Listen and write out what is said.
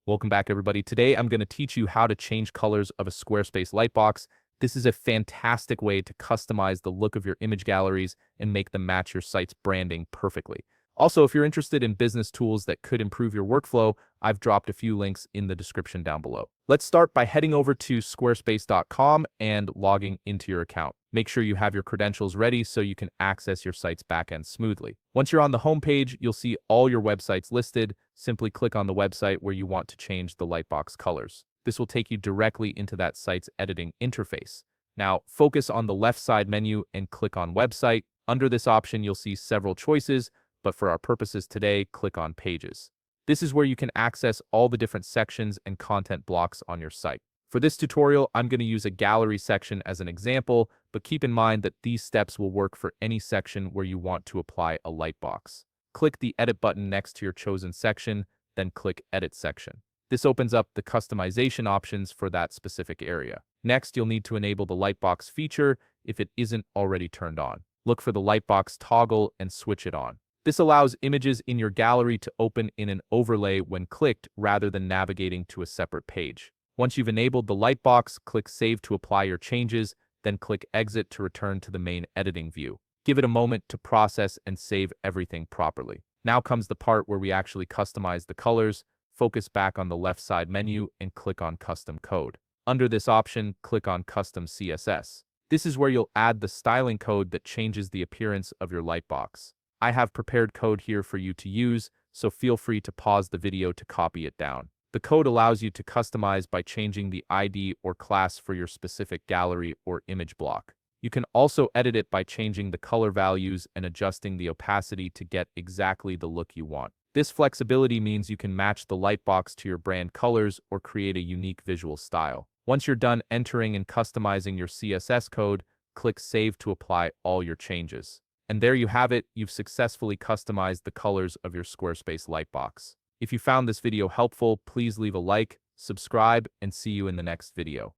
Welcome back, everybody. Today, I'm going to teach you how to change colors of a Squarespace Lightbox. This is a fantastic way to customize the look of your image galleries and make them match your site's branding perfectly. Also, if you're interested in business tools that could improve your workflow, I've dropped a few links in the description down below. Let's start by heading over to squarespace.com and logging into your account. Make sure you have your credentials ready so you can access your site's backend smoothly. Once you're on the home page, you'll see all your websites listed. Simply click on the website where you want to change the Lightbox colors. This will take you directly into that site's editing interface. Now, focus on the left side menu and click on Website. Under this option, you'll see several choices, but for our purposes today, click on Pages. This is where you can access all the different sections and content blocks on your site. For this tutorial, I'm going to use a gallery section as an example, but keep in mind that these steps will work for any section where you want to apply a lightbox. Click the Edit button next to your chosen section, then click Edit Section. This opens up the customization options for that specific area. Next, you'll need to enable the lightbox feature if it isn't already turned on. Look for the lightbox toggle and switch it on. This allows images in your gallery to open in an overlay when clicked rather than navigating to a separate page. Once you've enabled the lightbox, click Save to apply your changes, then click Exit to return to the main editing view. Give it a moment to process and save everything properly. Now comes the part where we actually customize the colors. Focus back on the left side menu and click on Custom Code. Under this option, click on Custom CSS. This is where you'll add the styling code that changes the appearance of your lightbox. I have prepared code here for you to use, so feel free to pause the video to copy it down. The code allows you to customize by changing the ID or class for your specific gallery or image block. You can also edit it by changing the color values and adjusting the opacity to get exactly the look you want. This flexibility means you can match the lightbox to your brand colors or create a unique visual style. Once you're done entering and customizing your CSS code, click Save to apply all your changes. And there you have it, you've successfully customized the colors of your Squarespace Lightbox. If you found this video helpful, please leave a like, subscribe, and see you in the next video.